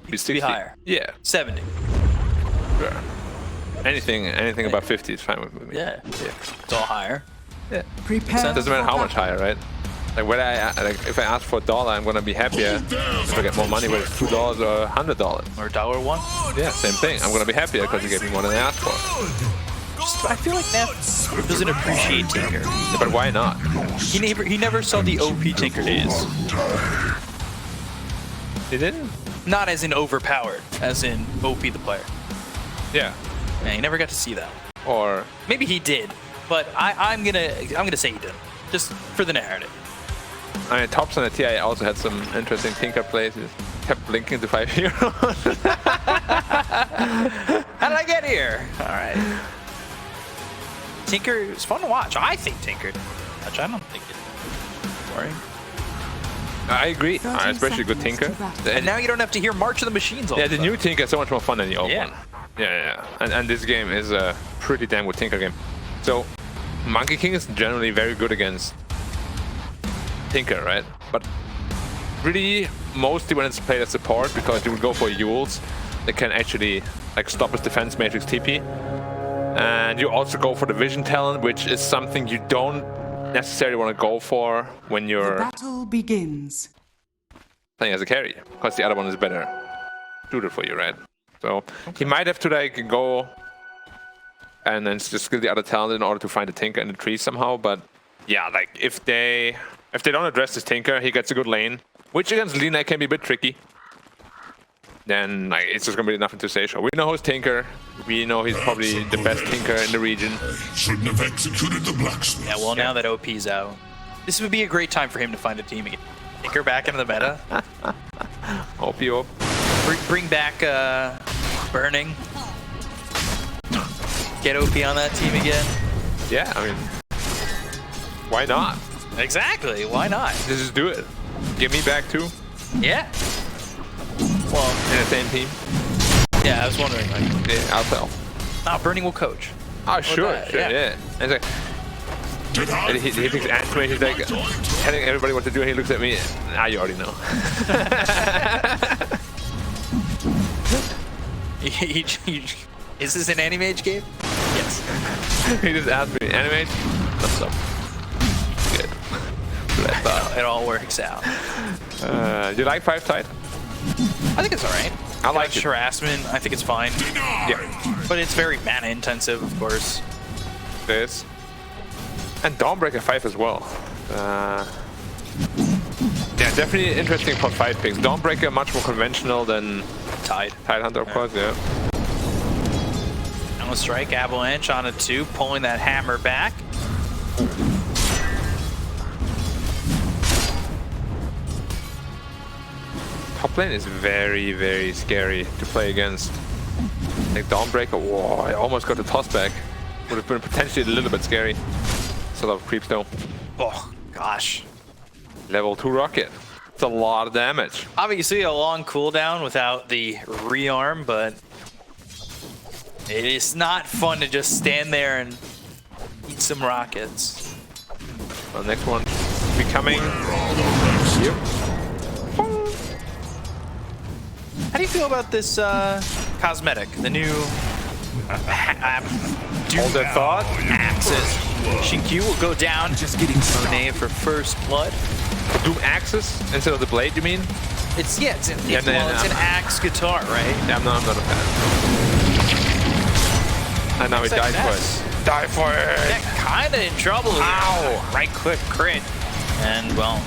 Be 60. higher. Yeah. 70. Sure. Anything above 50 is fine with me. Yeah. It's all higher. Yeah. Prepare. Doesn't matter how much higher, right? Like whether if I ask for $1, I'm gonna be happier if I get more money, whether it's $2 or $100. Or $1. Yeah, same thing. I'm gonna be happier because you gave me more than I asked for. I feel like Neff doesn't appreciate Tinker. Yeah, but why not? He never saw the OP Tinker days. He didn't? Not as in overpowered, as in OP the player. Yeah. Yeah, he never got to see that. Or Maybe he did, but I'm gonna say he didn't, just for the narrative. I mean, Tops on the TI also had some interesting Tinker plays. He kept blinking to 5 heroes. How did I get here? All right. Tinker is fun to watch. I think Tinker. Which I don't think it's boring. I agree, especially good Tinker. And now you don't have to hear March of the Machines all Yeah, the the new Tinker is so much more fun than the old Yeah. one. Yeah. And this game is a pretty damn good Tinker game. So, Monkey King is generally very good against Tinker, right? But really, mostly when it's played as support, because you will go for Yules that can actually like stop his defense matrix TP. And you also go for the vision talent, which is something you don't necessarily want to go for when you're Battle begins. playing as a carry, because the other one is better suited for you, right? So he might have to like go and then just skill the other talent in order to find the Tinker in the tree somehow. But yeah, like if they don't address this Tinker, he gets a good lane, which against Lina can be a bit tricky. Then like it's just gonna be nothing to say. So we know who's Tinker. We know he's probably the best Tinker in the region. Shouldn't have executed the blacksmith. Yeah, well, now that OP's out, this would be a great time for him to find a team again. Tinker back into the meta. OP. Bring back Burning. Get OP on that team again. Yeah, I mean, why not? Exactly. Why not? Just do it. Give me back too. Yeah. Well, In the same team. yeah, I was wondering. Like, Yeah, I'll tell. Burning will coach. Oh, sure, that? sure, Yeah. yeah. And it's like, and he thinks Antoine, he's like telling everybody what to do, and he looks at me, you already know. Is this an Animage game? Yes. He just asked me, Animate? What's up? Good. That's what I thought. It all works out. You like 5 Tide? I think it's alright. I like it. Harassment, I think it's fine. Yeah. But it's very mana intensive, of course. This. And Dawnbreaker 5 as well. Yeah, definitely interesting for 5 picks. Dawnbreaker much more conventional than Tide. Tidehunter, of course, yeah. Now a strike, Avalanche on a 2, pulling that hammer back. Top lane is very, very scary to play against. Like Dawnbreaker, whoa, I almost got the toss back. Would have been potentially a little bit scary. It's a lot of creeps though. Oh, gosh. Level 2 rocket. It's a lot of damage. Obviously a long cooldown without the rearm, but it is not fun to just stand there and eat some rockets. Well, next one be coming. Yep. How do you feel about this cosmetic? The new Hold that thought. Axis. Shinkyu will go down. Just getting Monet for first blood. Doom Axis instead of the blade, you mean? It's it's an I'm axe guitar, right? Yeah, I'm not a fan. And now he died for it. Die for it! Yeah, kinda in trouble here. Ow! Right click crit. And well,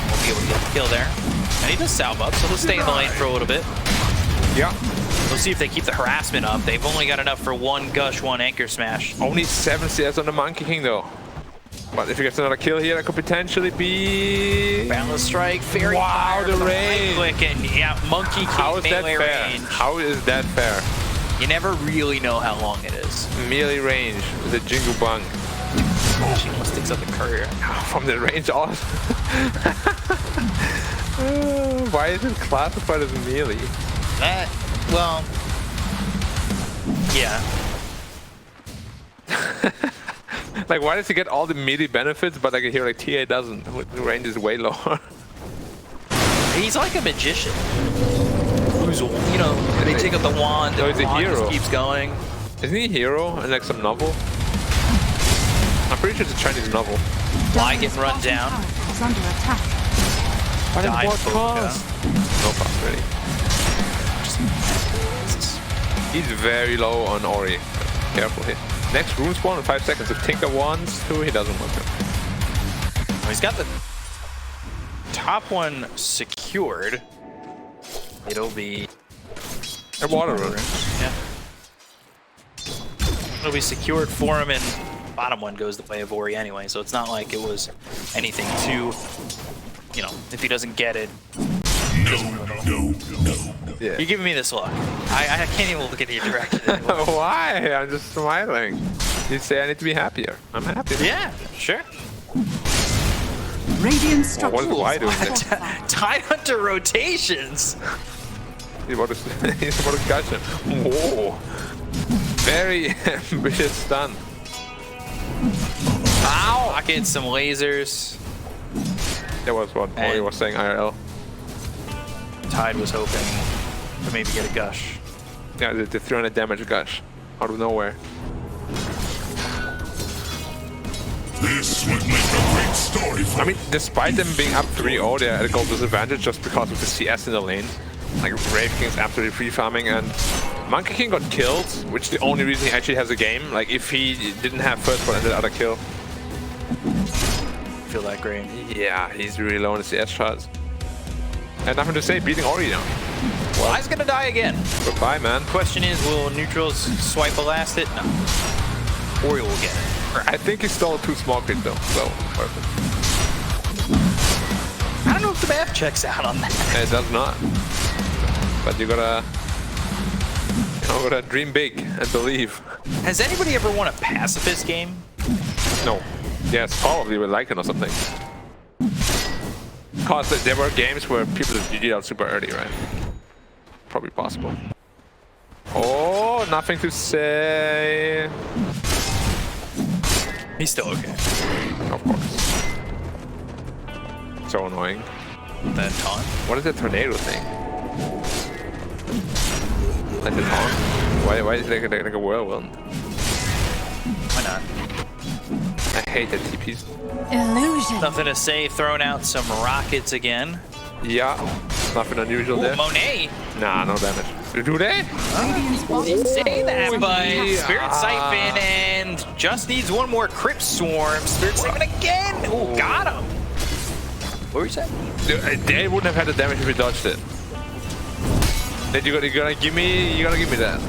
won't be able to get the kill there. And he does salve up, so he'll stay in the lane for a little bit. Yeah. We'll see if they keep the harassment up. They've only got enough for 1 gush, 1 anchor smash. Only 7 CS on the Monkey King though. But if he gets another kill here, that could potentially be... Balance strike, fairy Wow, fire, the range. right click, and yeah, Monkey King How is that melee fair? range. How is that fair? You never really know how long it is. Melee range with a Jingle Bang. She almost sticks up the courier. From the range off. Why is it classified as melee? That, well, yeah. Like, why does he get all the melee benefits, but like here, like TA doesn't? The range is way lower. He's like a magician. Who's, you know, they take out the wand, No, and he's the a wand hero. just keeps going. Isn't he a hero in like some novel? I'm pretty sure it's a Chinese novel. Fly getting run down. Is under attack. Dive focus. No cost really. He's very low on Ori. Careful here. Next rune spawn in 5 seconds. If Tinker wants to, he doesn't want to. He's got the top one secured. It'll be A water rune. yeah. It'll be secured for him, and bottom one goes the way of Ori anyway. So it's not like it was anything too, you know, if he doesn't get it. No. Yeah. You're giving me this look. I can't even look at your direction anymore. Why? I'm just smiling. You say I need to be happier. I'm happy. Yeah, sure. Radiant Well, what is structures. why doing are this? fortified. Tide Hunter rotations. He's about to, he's about to catch him. Whoa. Very ambitious stun. Ow! Rocket, some lasers. That was what Ori was saying IRL. Tide was hoping to maybe get a gush. Yeah, the 300 damage gush out of nowhere. This would make a great story for I mean, despite them being up 3-0, they're at a goal disadvantage just because of the CS in the lane. Like, Wraith King's absolutely free farming, and Monkey King got killed, which is the only reason he actually has a game. Like, if he didn't have first one and the other kill. Feel that great. Yeah, he's really low on the CS shots. And nothing to say, beating Ori now. Well, I's gonna die again. Goodbye, man. Question is, will neutrals swipe a last hit? No. Ori will get it. I think he stole 2 small creeps though, so perfect. I don't know if the math checks out on that. It does not. But you gotta dream big and believe. Has anybody ever won a pacifist game? No. Yes, probably with Lycan or something. Because there were games where people GG'd out super early, right? Probably possible. Oh, nothing to say. He's still okay. Of course. So annoying. That taunt. What is that tornado thing? Like the taunt? Why is it like a whirlwind? Why not? I hate that TPs. Illusion. Nothing to say. Throwing out some rockets again. Yeah, nothing unusual Ooh, there. Monet. Nah, no damage. Do they? Radiant's bottom Say that, tower but is Spirit Ah. Siphon and just needs one more Crypt Swarm. Spirit Siphon again. Oh, got him. What were you saying? They wouldn't have had the damage if we dodged it. Then you're gonna give me that. You gotta give me that.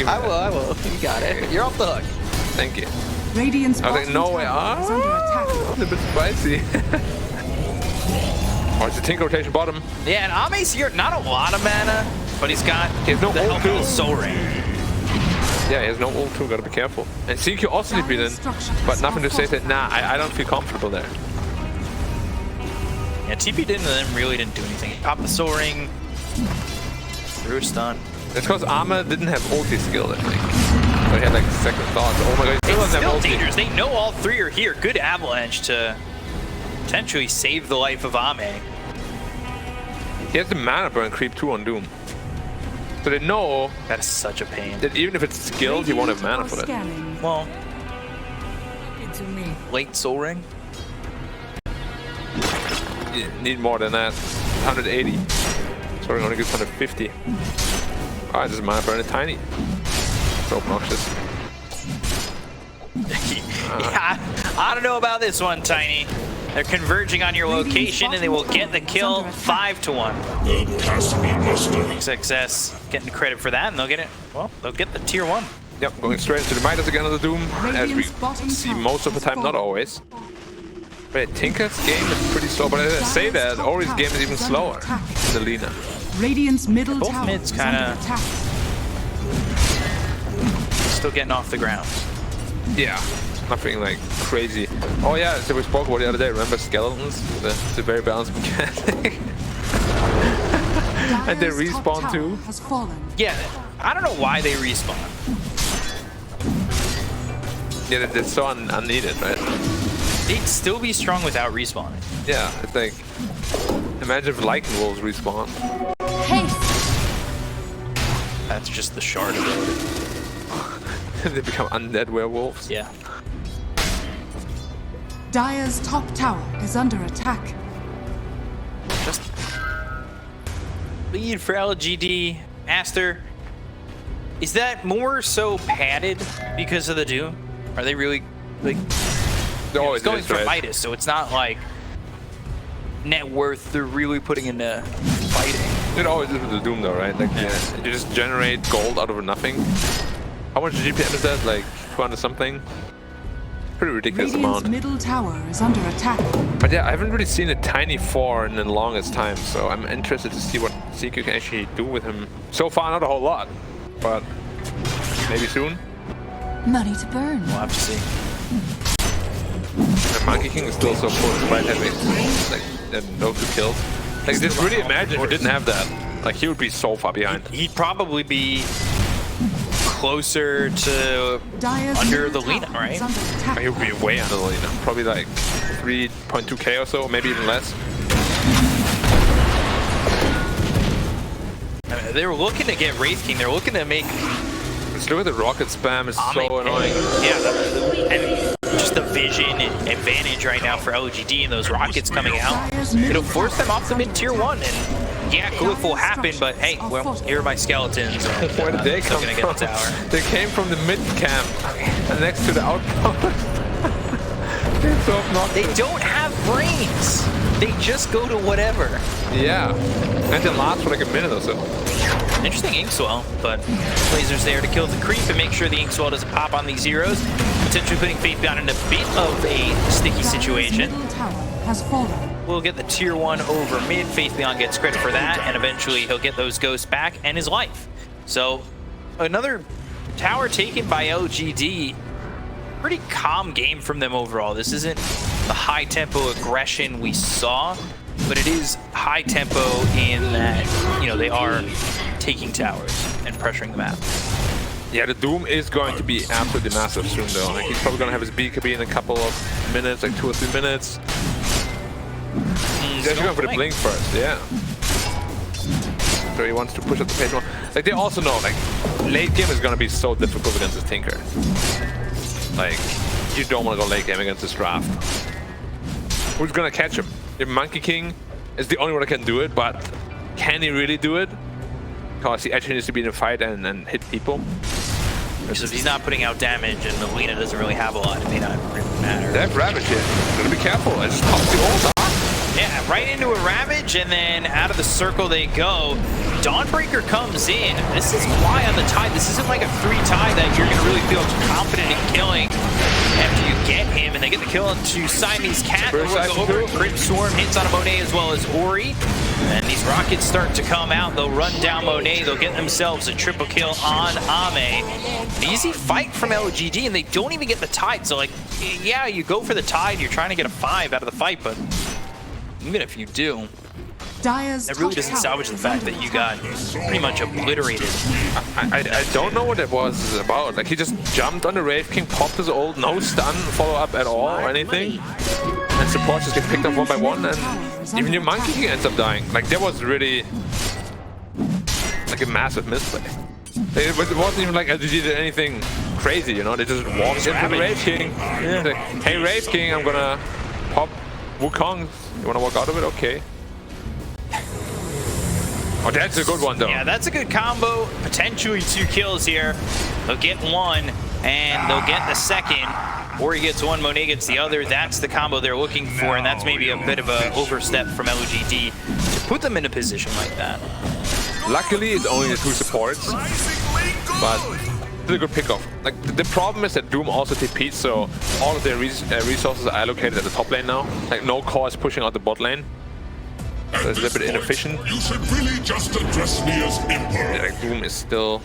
I will. You got it. You're off the hook. Thank you. Radiant's I was like, bottom no way. tower is under attack. It's a bit spicy. Oh, it's a Tinker rotation bottom. Yeah, and Ame's here. Not a lot of mana, but he's got He has no the ult help of too. the Soul Ring. Yeah, he has no ult too, gotta be careful. And CQ also did beat in, but nothing to say that, nah, I don't feel comfortable there. Yeah, TP didn't really didn't do anything. He popped the Soul Ring. Threw a stun. It's because Arma didn't have ulti skill, I think. So he had like second thoughts. Oh my god, he still It's doesn't still have ulti. dangerous. They know all three are here. Good avalanche to potentially save the life of Ame. He has the mana burn creep 2 on Doom. So they know That is such a pain. that even if it's skilled, he won't have mana for that. Scanning. Well, Into me. late Soul Ring. You need more than that. 180. Sorry, only gives 150. Alright, this mana burn is tiny. So obnoxious. Yeah, I don't know about this one, Tiny. They're converging on your location, and they will get the kill 5-1. the Caspian Muster. Success, getting credit for that, and they'll get it. Well, they'll get the tier 1. Yep, going straight into the Midas again on the Doom, as we Radiant's bottom see tower most of the has time, not fallen. always. But Tinker's game is pretty slow, but as I say that, Ori's game is even slower than the Lina. Radiant's middle Both tower mids is kinda- under attack. Still getting off the ground. Yeah, nothing like crazy. Oh yeah, so we spoke about the other day, remember skeletons? It's a very balanced mechanic. And they Dire's top respawn tower too. has fallen. Yeah, I don't know why they respawn. Yeah, that's so unneeded, right? They'd still be strong without respawning. Yeah, it's like Imagine if Lycan Wolves respawn. That's just the shard ability. They become undead werewolves. Yeah. Dire's top tower is under attack. Just lead for LGD. Aster, is that more so padded because of the Doom? Are they really like? No, It's going for Midas, so it's not like net worth they're really putting into fighting. It always is with the Doom though, right? Like you just generate gold out of nothing. How much GPM is that? Like 200 something? Pretty ridiculous Radiant's amount. middle tower is under attack. But yeah, I haven't really seen a tiny 4 in the longest time, so I'm interested to see what CQ can actually do with him. So far, not a whole lot, but maybe soon. Money to burn. We'll have to see. And Monkey King is still so poor despite having like no 2 kills. Like just really imagine if he didn't have that. Like he would be so far behind. He'd probably be closer to Dire's under middle the Lina, tower right? is under attack. He would be way under the Lina. Probably like 3.2k or so, maybe even less. They were looking to get Wraith King. They're looking to make Just look at the rocket spam, it's Ame so annoying. Yeah, and just the vision and advantage right now for LGD and those rockets coming out. It'll force them off the mid-tier 1, and yeah, Glyph will happen, but hey, well, here are my skeletons. Where did they come gonna from? get the tower. They came from the mid camp and next to the outpost. They're so obnoxious. They don't have brains. They just go to whatever. Yeah, and they last for like a minute or so. Interesting Inkswell, but Blazer's there to kill the creep and make sure the Inkswell doesn't pop on these heroes, potentially putting Faithbeyond in a bit of a sticky Dire's situation. middle tower has fallen. We'll get the tier 1 over mid. Faithbeyond gets credit for that, and eventually he'll get those ghosts back and his life. So another tower taken by LGD. Pretty calm game from them overall. This isn't the high tempo aggression we saw, but it is high tempo in that, you know, they are taking towers and pressuring the map. Yeah, the Doom is going to be absolutely massive soon though. Like he's probably going to have his BKB in a couple of minutes, like 2 or 3 minutes. He's actually going for the blink first, yeah. So he wants to push up the pace more. Like they also know, like late game is going to be so difficult against this Tinker. Like you don't want to go late game against this draft. Who's going to catch him? Your Monkey King is the only one that can do it, but can he really do it? Because he actually needs to be in a fight and hit people. Because if he's not putting out damage and the Lina doesn't really have a lot, it may not really matter. They have Ravage here. Gotta be careful. I just popped the ult. Yeah, right into a Ravage, and then out of the circle they go. Dawnbreaker comes in. This is why on the Tide, this isn't like a free Tide that you're going to really feel confident in killing after you get him, and they get the kill into Siamese Cat. They'll go over. Crypt Swarm hits on a Monet as well as Ori. And these rockets start to come out. They'll run down Monet. They'll get themselves a triple kill on Ame. An easy fight from LGD, and they don't even get the Tide. So, like, yeah, you go for the Tide. You're trying to get a 5 out of the fight, but even if you do, Dire's that really top doesn't tower salvage the is fact under that you attack. got pretty much obliterated. I don't know what that was about. Like he just jumped on the Wraith King, popped his ult, no stun, follow up at all or anything. And support just get picked up one by one, and even your Monkey King ends up dying. Like that was really like a massive misplay. It wasn't even like LGD did anything crazy, you know? They just walked into the Wraith King. Yeah. Like, hey Wraith King, I'm gonna pop Wukong. You wanna walk out of it? Okay. Oh, that's a good one though. Yeah, that's a good combo. Potentially 2 kills here. They'll get 1, and they'll get the second. Ori gets 1, Monet gets the other. That's the combo they're looking for, and that's maybe a bit of an overstep from LGD to put them in a position like that. Luckily, it's only the 2 supports, but it's a good pickoff. Like the problem is that Doom also TP'd, so all of their resources are allocated at the top lane now. Like no core is pushing out the bot lane. So it's a little bit inefficient. You should really just address me as Emperor. Yeah, like Doom is still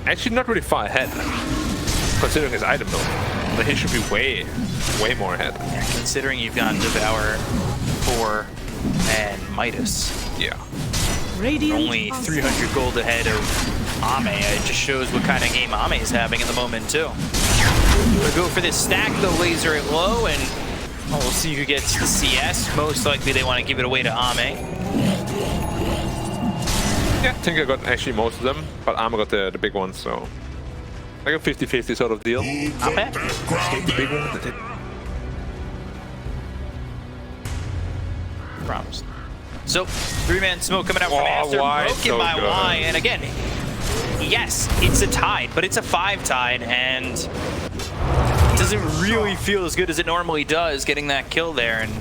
actually not really far ahead, considering his item though. But he should be way more ahead. Yeah, considering you've got Devour, 4, and Midas. Yeah. Radiant Only are 300 gold ahead of Ame. It just shows what kind of game Ame is having at the moment too. We'll go for this stack, the laser at low, and Well, we'll see who gets the CS. Most likely they want to give it away to Ame. Yeah, I think I got actually most of them, but Arma got the big ones, so like a 50-50 sort of deal. Ame? The big one, the Promised. So, 3-man smoke coming out from Aster, why? broken So by good. Y, and again, yes, it's a tide, but it's a 5 tide, and it doesn't really feel as good as it normally does getting that kill there, and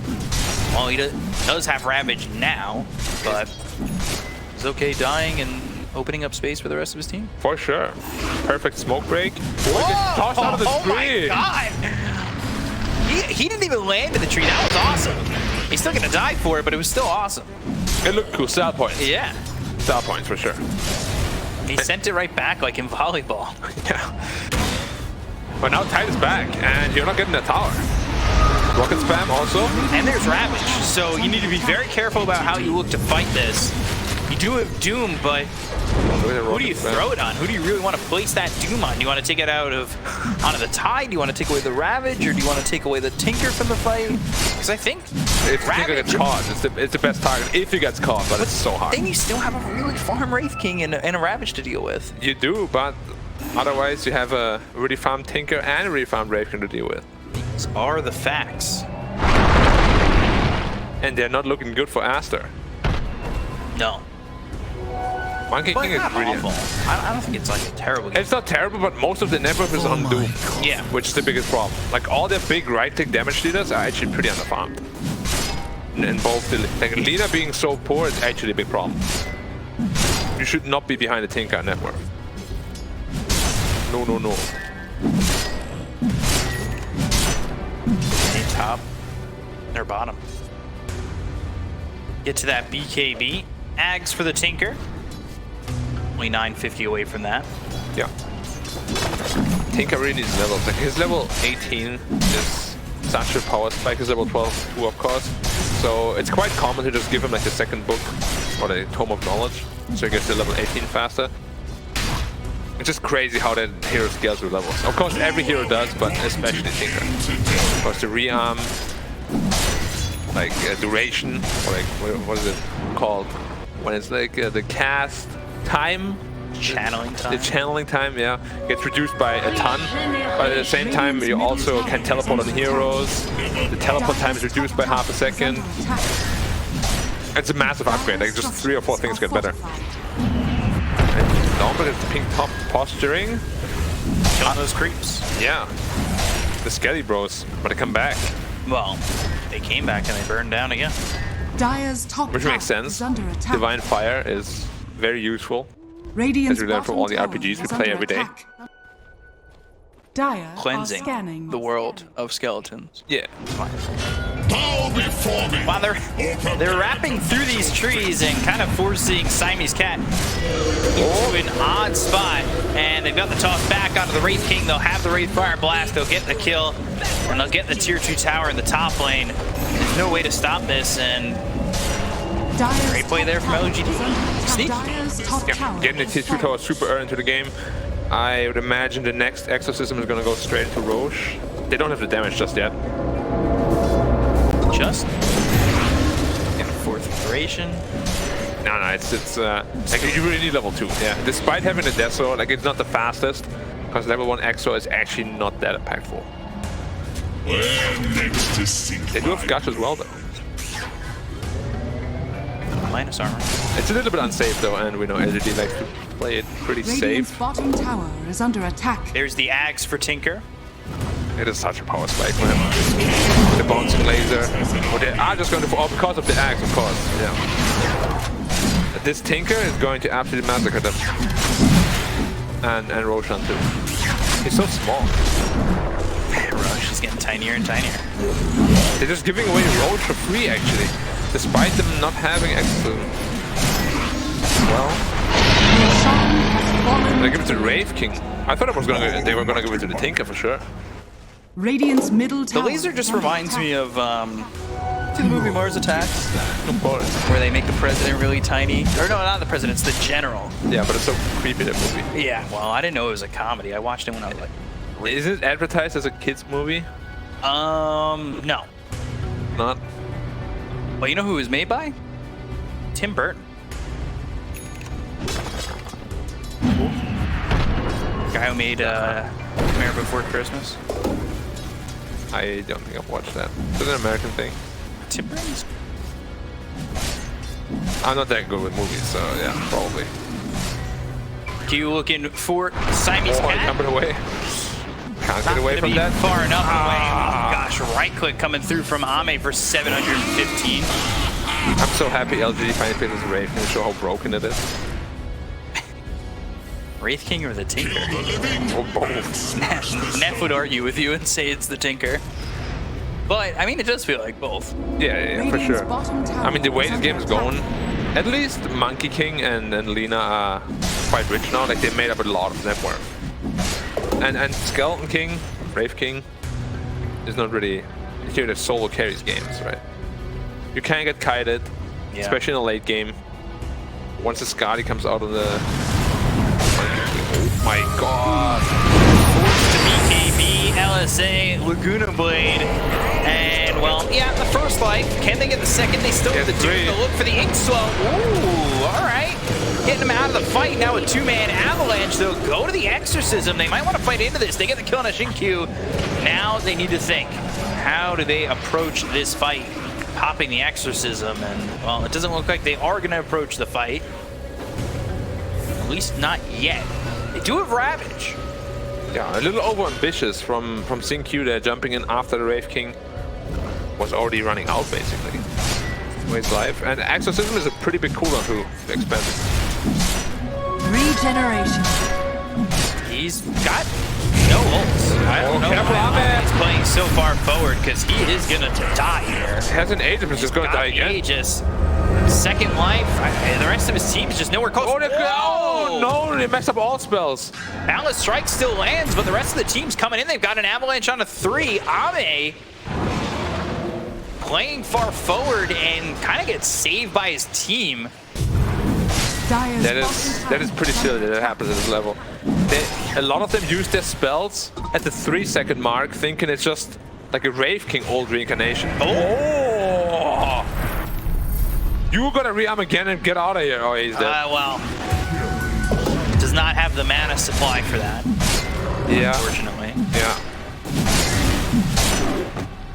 well, he does have Ravage now, but he's okay dying and opening up space for the rest of his team. For sure. Perfect smoke break. Tossed out of the Oh my tree. god! He didn't even land in the tree. That was awesome. He's still gonna die for it, but it was still awesome. It looked cool. Style points. Yeah. Style points for sure. He sent it right back like in volleyball. Yeah. But now Tide is back, and you're not getting the tower. Rocket spam also. And there's Ravage, so you need to be very careful about how you look to fight this. You do have Doom, but who do you throw it on? Who do you really want to place that Doom on? Do you want to take it onto the Tide? Do you want to take away the Ravage, or do you want to take away the Tinker from the fight? Because I think If Tinker gets caught, it's the best target if he gets caught, but it's so hard. then you still have a really farm Wraith King and a Ravage to deal with. You do, but otherwise you have a really farmed Tinker and a really farmed Wraith King to deal with. These are the facts. And they're not looking good for Aster. No. Monkey But King is not really... awful. I don't think it's like a terrible game. It's not terrible, but most of the network is on Doom. Yeah. Which is the biggest problem. Like all their big right-click damage dealers are actually pretty underfarmed. And both the like Lina being so poor is actually a big problem. You should not be behind the Tinker network. No, no, no. Any top or bottom. Get to that BKB. Ags for the Tinker. Only 950 away from that. Yeah. Tinker really needs levels. Like his level 18 is such a power spike. His level 12 too, of course. So it's quite common to just give him like the second book or the Tome of Knowledge, so he gets to level 18 faster. It's just crazy how that hero scales with levels. Of course, every hero does, but especially Tinker. Of course, the rearm, like duration, or like what is it called? When it's like the cast time. Channeling time. The channeling time, yeah, gets reduced by a ton. But at the same time, you also can teleport on heroes. The teleport time is reduced by half a second. It's a massive upgrade. Like just 3 or 4 things get better. Don't forget the pink top posturing. Killing those creeps. Yeah. The Skelly Bros, but they come back. Well, they came back and they burned down again. Dire's top Which tower makes sense. is under attack. Divine Fire is very useful. Radiant's as we learn from all the bottom RPGs we tower is play under every day. attack. Dire Cleansing are scanning the world of skeletons. Yeah. Bow before me. While they're wrapping through these trees and kind of forcing Siamese Cat into an odd spot, and they've got the toss back onto the Wraith King. They'll have the Wraith Fire Blast. They'll get the kill, and they'll get the tier 2 tower in the top lane. There's no way to stop this, and Dire's great play top there from tower LGD. is under attack. Sneaky. Dire's top Yeah, tower getting the has tier 2 tower super early into the game. I would imagine the next exorcism is going to go straight into Roche. They don't have the damage just yet. Just in fourth iteration. No, it's like you really need level 2. Yeah, despite having the Death Sword, like it's not the fastest, because level 1 Exo is actually not that impactful. Where next to sink They do have Gush as well, though. Minus armor. It's a little bit unsafe though, and we know LGD likes to play it pretty Radiant's safe. bottom tower is under attack. There's the Ags for Tinker. It is such a power spike, man. The bouncing laser. But they are just going to fall because of the axe, of course. Yeah. But this Tinker is going to absolutely massacre them. And Roshan too. He's so small. Rush is getting tinier and tinier. They're just giving away Roach for free, actually. Despite them not having Exo. Well, they give it to the Wraith King. I thought they were gonna give it to the Tinker for sure. Radiant's middle The tower. laser just is under reminds attack. me of see the movie Mars Attacks, Of course. where they make the president really tiny. Or no, not the president, it's the general. Yeah, but it's so creepy, that movie. Yeah, well, I didn't know it was a comedy. I watched it when I was like, Is it advertised as a kids movie? no. not. Well, you know who it was made by? Tim Burton. Guy who made Nightmare Before Christmas. I don't think I've watched that. Is it an American thing? Tim Burton's. I'm not that good with movies, so yeah, probably. Q looking for Siamese Oh, Cat. coming away. Can't Not get away gonna from be that. far enough away. Oh, gosh, right click coming through from Ame for 715. I'm so happy LGD finally played as Wraith and show how broken it is. Wraith King or the Tinker? Or both. Neff would argue with you and say it's the Tinker. But, I mean, it does feel like both. Yeah, for Radiant's sure. bottom tower I mean, the way is this under game is attack. going, at least Monkey King and Lina are quite rich now. Like, they made up a lot of net worth. And Skeleton King, Wraith King, is not really here that solo carries games, right? You can get kited, Yeah. especially in a late game. Once the Skadi comes out of the Monkey King, oh my god! Forced to BKB, LSA, Laguna Blade, and well, yeah, the first life. Can they get the second? They still have Get the Doom three. to look for the Ink Swell. Ooh, all right. Getting them out of the fight now with two-man Avalanche. They'll go to the Exorcism. They might want to fight into this. They get the kill on a Shinkyu. Now they need to think. How do they approach this fight? Popping the Exorcism, and well, it doesn't look like they are going to approach the fight. At least not yet. They do have Ravage. Yeah, a little over-ambitious from Q there, jumping in after the Wraith King was already running out, basically. Wade's life. And Exorcism is a pretty big cooldown too, to expand it. Regeneration. He's got no ults. I don't know careful, why Ahmed. he's playing so far forward, because he is going to die here. Has an Aegis, but just going to die again. Aegis. Second life. The rest of his team is just nowhere close. Oh, Whoa! no, they messed up all spells. Balance Strike still lands, but the rest of the team's coming in. They've got an Avalanche on a 3. Ame playing far forward and kind of gets saved by his team. Dire's That bottom is tower pretty is silly under that it attack. happens at this level. A lot of them use their spells at the 3-second mark, thinking it's just like a Wraith King old reincarnation. Oh! You gotta re-arm again and get out of here. Oh, he's dead. Well, does not have the mana supply for that, Yeah. unfortunately. Yeah.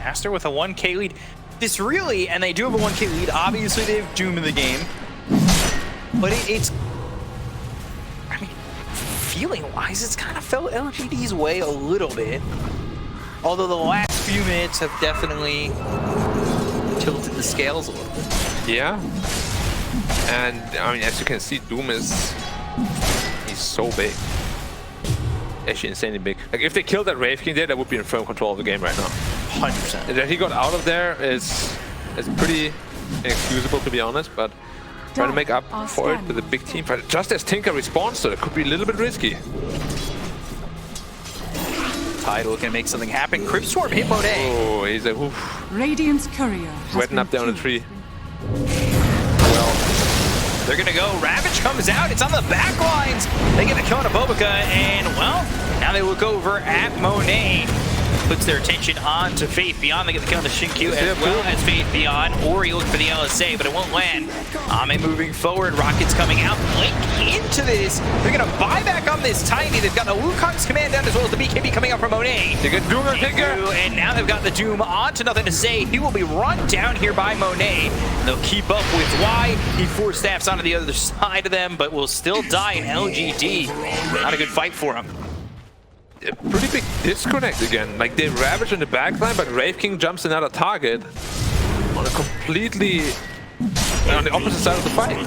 Aster with a 1k lead. This really, and they do have a 1k lead, obviously they have Doom in the game. But it's, I mean, feeling-wise, it's kind of felt LGD's way a little bit. Although the last few minutes have definitely tilted the scales a little bit. Yeah. And I mean, as you can see, Doom he's so big. Actually insanely big. Like if they killed that Wraith King there, that would be in firm control of the game right now. 100%. That he got out of there is pretty inexcusable, to be honest, but trying to make up for it with a big team fight. Just as Tinker responds to it, could be a little bit risky. Tide looking to make something happen. Crypt Swarm hit Monet. Oh, he's like, oof, Radiant's courier has wetting been up down the killed. tree. They're gonna go. Ravage comes out. It's on the back lines. They get the kill on Abobica, and well, now they look over at Monet. Puts their attention on to Faith Beyond. They get the kill on the Shinkyu as well as Faith Beyond. Ori looking for the LSA, but it won't land. Ame moving forward. Rockets coming out. Blink into this. They're gonna buy back on this Tiny. They've got the Wukong's command down as well as the BKB coming out from Monet. They get Doom and Tinker. And now they've got the Doom on to nothing to say. He will be run down here by Monet. They'll keep up with Y. He force staffs onto the other side of them, but will still die in LGD. Not a good fight for him. A pretty big disconnect again. Like they ravage in the backline, but Wraith King jumps another target on a completely on the opposite side of the fight.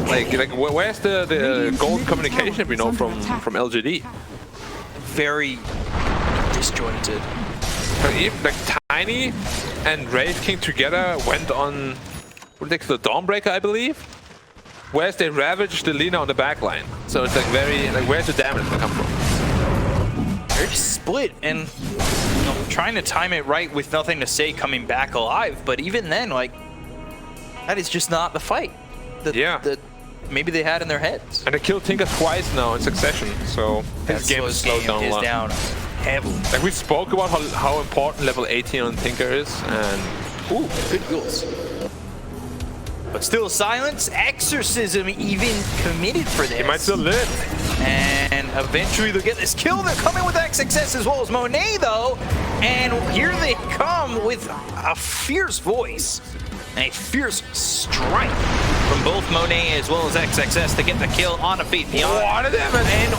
Like where's the gold communication we know from LGD? Very disjointed. Like Tiny and Wraith King together went on what they call the Dawnbreaker, I believe. Whereas they ravaged the Lina on the backline. So it's like very like where's the damage gonna come from? Very split and trying to time it right with nothing to say coming back alive, but even then, like, that is just not the fight that maybe they had in their heads. And they killed Tinker twice now in succession, so his game is slowed down a lot. Heavily. Like we spoke about how important level 18 on Tinker is, and Ooh, good goals. But still silence. Exorcism even committed for this. He might still live. And eventually they'll get this kill. They're coming with XXS as well as Monet though. And here they come with a fierce voice and a fierce strike from both Monet as well as XXS to get the kill on a Faith Beyond. What a damage. And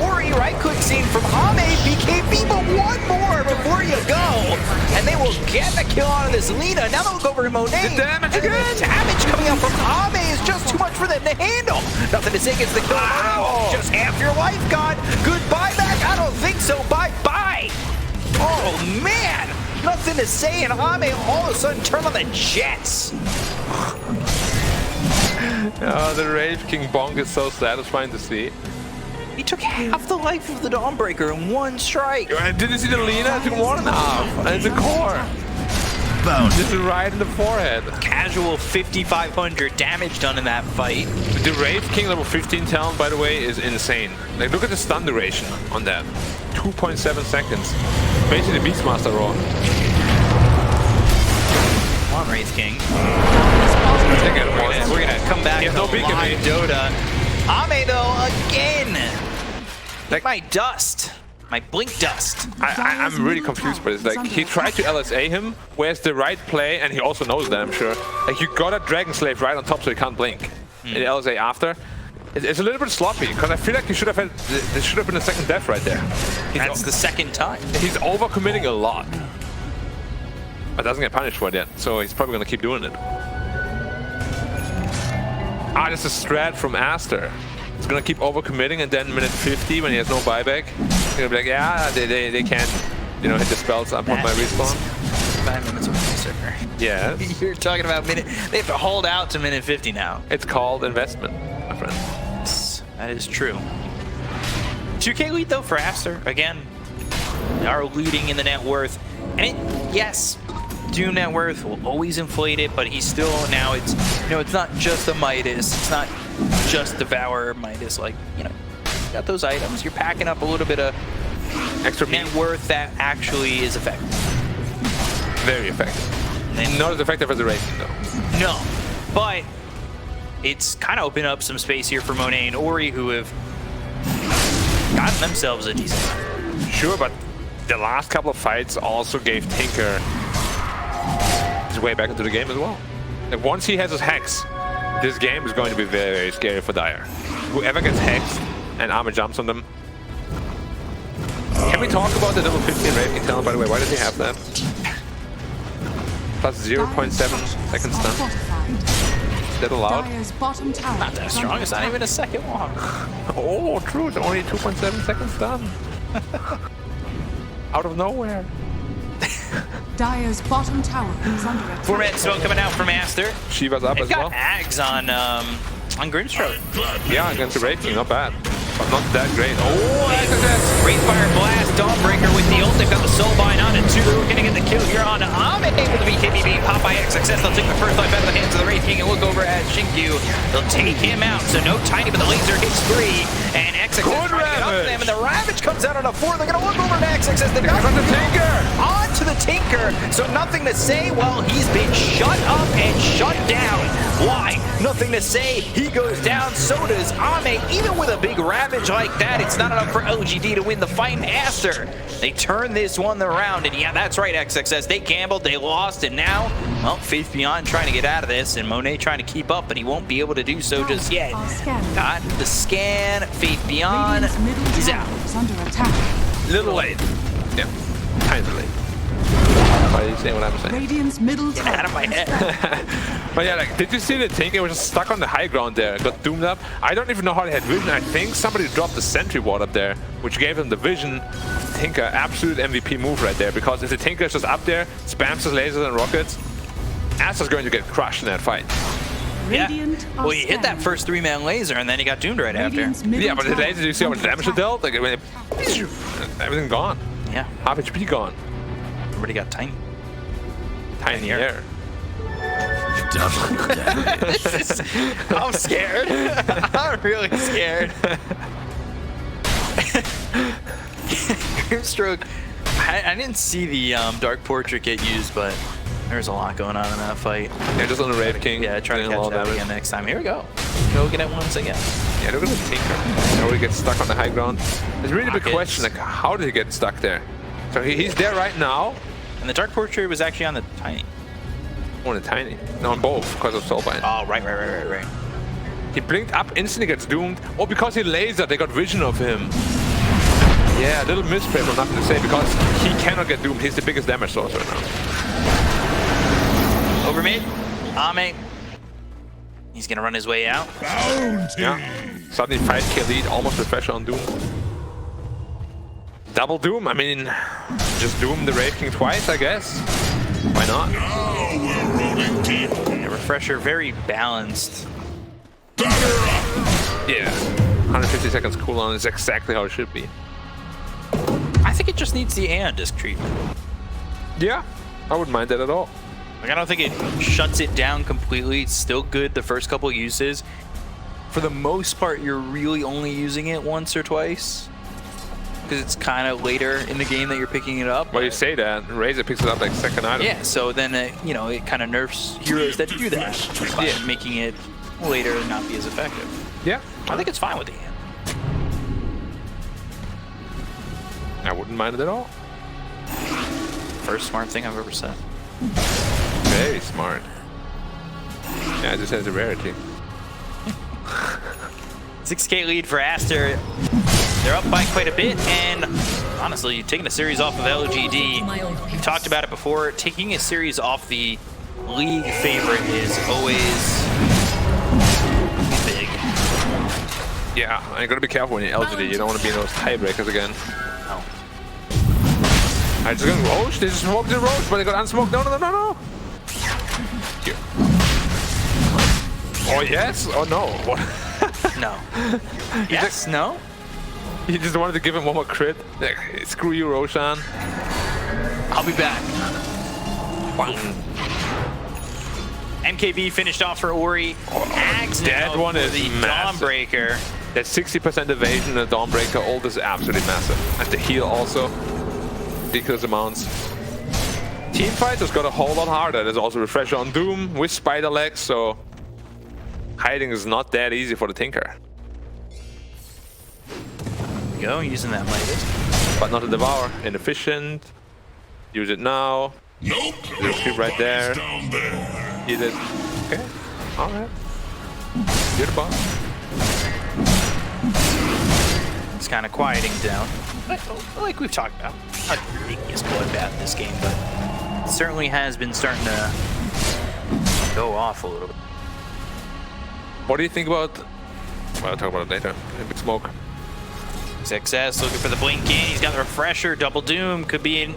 Ori, right click scene from Ame, BKB, but one more before you go. And they will get the kill on this Lina. Now they'll go over to Monet. The damage and again. the damage coming out from Ame is just too much for them to handle. Nothing to say against the kill. Ow. Just half your life gone. Goodbye back. I don't think so. Bye-bye. Oh, man. Nothing to say, and Ame all of a sudden turned on the jets. Oh, the Wraith King bonk is so satisfying to see. He took half the life of the Dawnbreaker in one strike. Did you see the Lina? It took 1.5. And it's a core. Just right in the forehead. Casual 5,500 damage done in that fight. The Wraith King level 15 talent, by the way, is insane. Like, look at the stun duration on that. 2.7 seconds. Basically Beastmaster raw. Come on, Wraith King. We're We're gonna come back Yeah, to no beacon, live mate. Dota. Ame though, again. Like- My dust. My blink dust. I'm really confused by this. Like, he tried to LSA him, where's the right play, and he also knows that, I'm sure. Like, you got a Dragon Slave right on top so he can't blink. And the LSA after. It's a little bit sloppy, because I feel like he should have had, there should have been a second death right there. That's the second time. He's overcommitting a lot. But doesn't get punished for it yet, so he's probably gonna keep doing it. Ah, this is a strat from Aster. He's gonna keep overcommitting, and then minute 50 when he has no buyback, he's gonna be like, yeah, they can't, you know, hit the spells upon my respawn. 5 minutes of Berserker. Yeah, You're talking about minute. They have to hold out to minute 50 now. it's called investment, my friend. That is true. 2K lead though for Aster again. They are leading in the net worth, and yes, Doom net worth will always inflate it, but he's still now. It's it's not just a Midas. It's not just Devourer Midas. Like you got those items. You're packing up a little bit of Extra net worth that actually is effective. Very effective. And not as effective as the Wraith though. No, but it's kind of opened up some space here for Monet and Ori, who have gotten themselves a decent. Sure, but the last couple of fights also gave Tinker his way back into the game as well. And once he has his Hex, this game is going to be very, very scary for Dire. Whoever gets Hexed and Armor jumps on them. Can we talk about the level 15 Wraith talent, by the way? Why does he have that? Plus 0.7 second stun. Is that allowed? Dire's bottom tower Not that is strong. under It's not attack. even a second walk. Oh, true. It's only 2.7 second stun. Out of nowhere. Dire's bottom tower is under attack. 4 red smoke coming out from Aster. Shiva's up They've as got well. Ags on Grimstroke. Yeah, against the Wraith King, not bad. But not that great. Oh, XXS! Wraithfire Blast, Dawnbreaker with the ult. They've got the Soulbind on it too. We're gonna get the kill here on Ame with the BKB. Pop by XXS. They'll take the first life out of the hands of the Wraith King and look over at Shinku. They'll take him out. So no Tiny, but the laser hits 3. And XXS Good trying to get up to Ravage. them. And the Ravage comes out on a 4. They're gonna look over to XXS. They've got From the Tinker! on to the Tinker. So nothing to say. Well, he's been shut up and shut down. Why? Nothing to say. He goes down. So does Ame. Even with a big Ravage like that, it's not enough for LGD to win the fight. And Aster, they turn this one around. And yeah, that's right, XXS. They gambled, they lost, and now, well, Faith Beyond trying to get out of this, and Monet trying to keep up, but he won't be able to do so just yet. Got the scan. Faith Beyond. Radiant's middle He's tower out. is under attack. Little late. Yeah, kind of late. Why are you saying what I'm saying? Radiant's middle Get tower out of my head. But yeah, like, did you see the Tinker was just stuck on the high ground there? Got doomed up. I don't even know how they had vision. I think somebody dropped the sentry ward up there, which gave them the vision. Tinker, absolute MVP move right there. Because if the Tinker is just up there, spams his lasers and rockets, Aster's going to get crushed in that fight. Yeah. Radiant are Well, he hit that scanning. first 3-man laser, and then he got doomed right after. Radiant's middle Yeah, but the tower lasers, you see how much under damage it attack. dealt? Like, when it, everything gone. Yeah, Half HP gone. everybody got tiny. Tiny air. I'm scared. I'm really scared. Grimstroke. I didn't see the Dark Portrait get used, but There's a lot going on in that fight. Yeah, just on the Wraith King. Yeah, try to doing a catch lot that of damage. again next time. Here we go. Milking it once again. Yeah, look at the Tinker. Now he gets stuck on the high ground. It's really a big Pockets. question, like, how did he get stuck there? So he's there right now. And the Dark Portrait was actually on the Tiny. On the Tiny. No, on both, because of Soulbind. Oh, right. He blinked up, instantly gets doomed. Oh, because he lasered, they got vision of him. Yeah, a little misplay from nothing to say, because he cannot get doomed. He's the biggest damage source right now. Over mid. Ame. He's going to run his way out. Bounty. Yeah. Suddenly 5k lead, almost refresh on Doom. Double Doom, I mean, just Doom the Wraith King twice, I guess. Why not? Now we're rolling deep. Yeah, Refresher, very balanced. Yeah. 150 seconds cooldown is exactly how it should be. I think it just needs the Aeon Disc treatment. Yeah, I wouldn't mind that at all. Like, I don't think it shuts it down completely. It's still good the first couple uses. For the most part, you're really only using it once or twice. Because it's kind of later in the game that you're picking it up. Well, you say that, Razor picks it up like second item. Yeah, so then, you know, it kind of nerfs heroes that do that. By making it later and not be as effective. Yeah. I think it's fine with the Aeon. I wouldn't mind it at all. First smart thing I've ever said. Very smart. Yeah, I just said it's a rarity. 6k lead for Aster. They're up by quite a bit, and honestly, taking a series off of LGD, we've talked about it before, taking a series off the league favorite is always big. Yeah, and you gotta be careful when you're LGD. You don't want to be in those tiebreakers again. No. Alright, just gonna Roche. They just smoked the Roche, but they got unsmoked. No. Here. Oh, yes? Oh, no. What? No. Yes? No? He just wanted to give him one more crit. Like, screw you, Roshan. I'll be back. MKB finished off for Ori. Ags that now one for is the massive. Dawnbreaker. That 60% evasion and the Dawnbreaker ult is absolutely massive. And the heal also. Ridiculous amounts. Teamfight has got a whole lot harder. There's also Refresher on Doom with Spider Legs, so hiding is not that easy for the Tinker. Go, using that Midas. But not to Devour. Inefficient. Use it now. Nope. There's creep right there. Down there. Eat it. Okay. Alright. You're the boss. It's kind of quieting down. Like we've talked about. Not the biggest bloodbath in this game, but it certainly has been starting to go off a little bit. What do you think about... Well, I'll talk about it later. Big smoke. Success looking for the blink in. He's got the Refresher. Double Doom could be an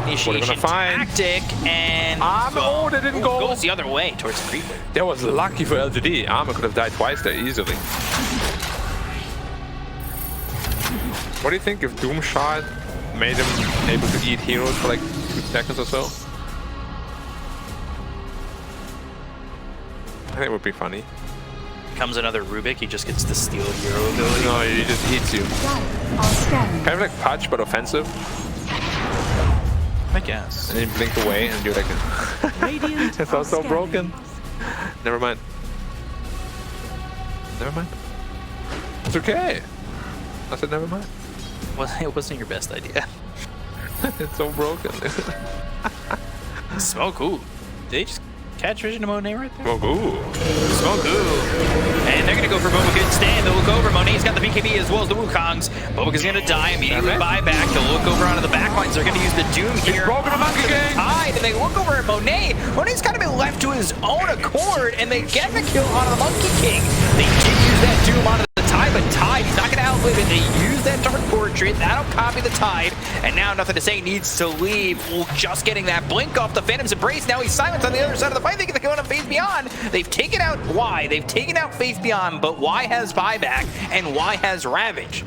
initiation tactic. And oh, they didn't go. Goes the other way towards the creeper. That was lucky for LGD. Armor could have died twice there easily. What do you think if Doom Shard made him able to eat heroes for like 2 seconds or so? I think it would be funny. Comes another Rubik, he just gets to steal hero ability. No, he just eats you. Kind of like Pudge, but offensive. I guess. And then you blink away and you're like... It's all so broken. Never mind. Never mind. It's okay. I said never mind. Well, it wasn't your best idea. It's so broken. Smoke, ooh. Did they just catch vision of Monet right there? Smoke, ooh. Smoke, ooh. And they're going to go for Bobaga instead. They'll look over. Monet's got the BKB as well as the Wukongs. Bobaga's going to die immediately. Buy back. They'll look over onto the back lines. They're going to use the Doom here. broken the Monkey King. Tide, and they look over at Monet. Monet's kind of been left to his own accord, and they get the kill onto the Monkey King. They did use that Doom onto the Tide, but Tide, he's not going to outlive it. They use that Dark Portrait. That'll copy the Tide. And now Nothing to Say needs to leave. Ooh, just getting that blink off the Phantom's Embrace. Now he's silenced on the other side of the fight. They get the kill on Faith Beyond. They've taken out Y. They've taken out Faith Beyond, but Y has buyback and Y has Ravage.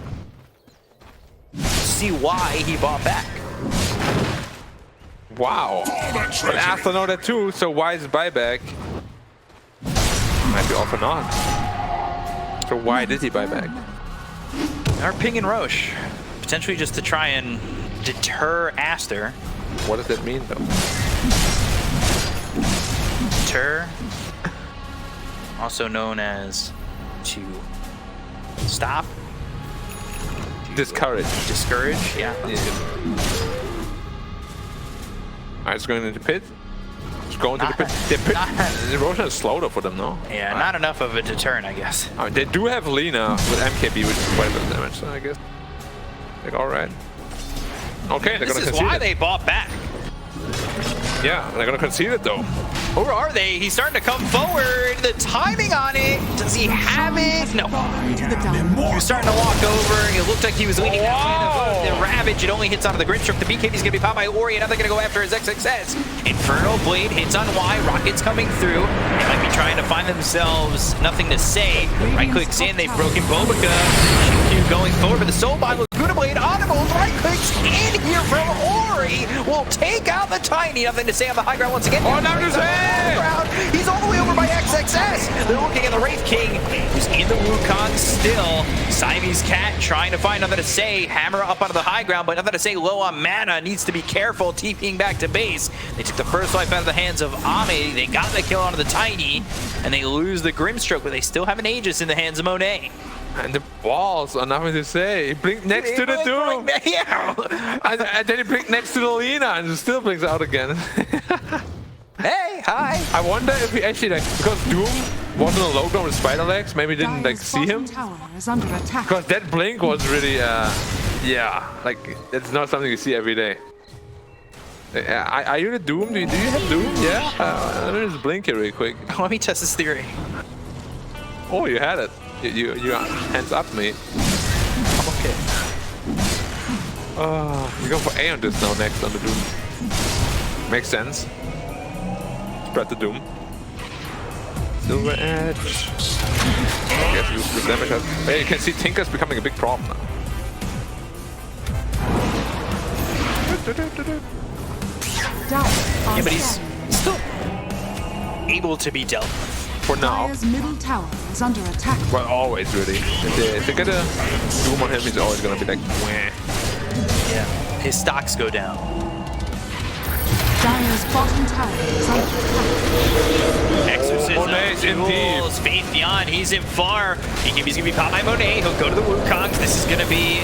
See why he bought back. Wow. But Aster know that too, so why is buyback? Might be off or not. So why did he buy back? Our Ping and Roche. Potentially just to try and deter Aster. What does that mean though? deter, also known as to stop, Discourage. discourage. Yeah. Alright, it's going into the pit. It's going to the pit. The Roshan is slow though for them, no? Yeah, not enough of a deterrent, I guess. They do have Lina with MKB, which is quite a bit of damage, so I guess. Like, alright. Okay, they're This gonna is concede why it. they bought back. Yeah, they're gonna concede it though. Or are they? He's starting to come forward. The timing on it. Does he have it? No. To the down. He was starting to walk over. It looked like he was leaning Wow. out. The Ravage, it only hits onto the Grid Stroke. The BKB's going to be popped by Ori, and now they're going to go after his XXS. Infernal Blade hits on Y. Rocket's coming through. They might be trying to find themselves nothing to say. Right clicks in. They've broken Bobica. Q going forward, but the Soul Bond with Guna Blade audible. Right clicks in here from Ori. Will take out the Tiny. Nothing to say on the high ground once again. Oh, now there's He's all the way over by XXS. They're looking at the Wraith King, who's in the Wukong still. Siamese Cat trying to find nothing to say. Hammer up onto the high ground, but nothing to say. Low on mana, needs to be careful. TPing back to base. They took the first life out of the hands of Ame. They got the kill onto the Tiny, and they lose the Grimstroke, but they still have an Aegis in the hands of Monet. And the balls are nothing to say. He blinked next to the Doom. Yeah. And then he blinked next to the Lina and it still blinks out again. Hey, hi. I wonder if he actually, like, because Doom wasn't on low ground with spider legs, maybe didn't like Dire's see him. bottom tower is under attack. Because that blink was really, yeah, like, it's not something you see every day. Are you the Doom? Do you have Doom? Yeah? Let me just blink here real quick. Let me test this theory. Oh, you had it. You hands up, mate. Okay. We go for A on this now next on the Doom. Makes sense. Spread the Doom. Silver Edge. I guess use the damage. Yeah, you can see Tinker's becoming a big problem now. Dire Yeah, but he's still able to be dealt with. For now. Dire's middle tower is under attack. Well, always really. If they get a Doom on him, he's always gonna be like, wah. Yeah. His stocks go down. Dire's bottom tower is under attack. Exorcism. Monet's in deep. Faith Beyond. He's in far. He's gonna be popped by Monet. He'll go to the Wukongs. This is gonna be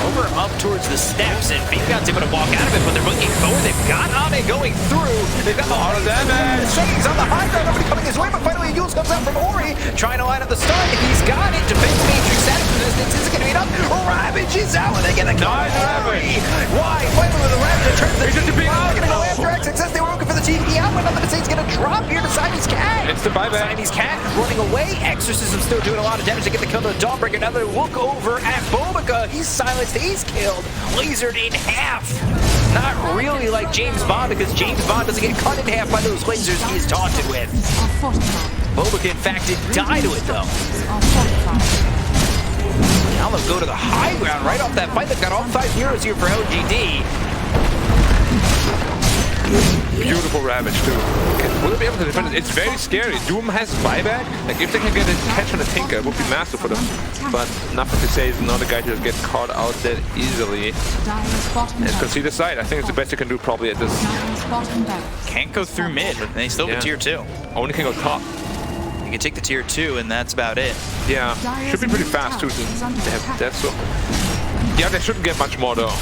over up towards the steps, and Faith Beyond's able to walk out of it, but they're looking forward. They've got Ame going through. They've got a lot of damage. He's on the high ground. Nobody coming his way, but finally Yules comes out from Ori, trying to line up the stun. He's got it. Defense Matrix out of resistance. Is it gonna be enough? Ravage is out, and they get the kill. Ori. Why? Finally with the Ravage turns the TP. Gonna go after XXS. They were looking for the TP out, but nothing to say. He's gonna drop here to Siamese Cat. It's the buyback. Siamese Cat running away. Exorcism still doing a lot of damage to get the kill to the Dawnbreaker. Now they look over at Bobica. He's silenced. He's killed. Lasered in half. Not really like James Bond, because James Bond doesn't get cut in half by those lasers he is taunted with. Are fortified. Bobica, in fact, did die to it, though. Are fortified. Now they'll go to the high ground right off that fight. They've got all 5 heroes here for LGD. Beautiful Ravage too. Will they be able to defend it? It's very scary. Doom has buyback. Like if they can get a catch on a Tinker, it would be massive for them. But nothing to say is not a guy who just gets caught out that easily. Dire's bottom Let's tower. concede the side. I think it's the best you can do probably at this. Dire's bottom barracks. Can't go through mid, and they still get tier 2. Only can go top. You can take the tier 2, and that's about it. Yeah, should be pretty fast too. They have death, so yeah, they shouldn't get much more though.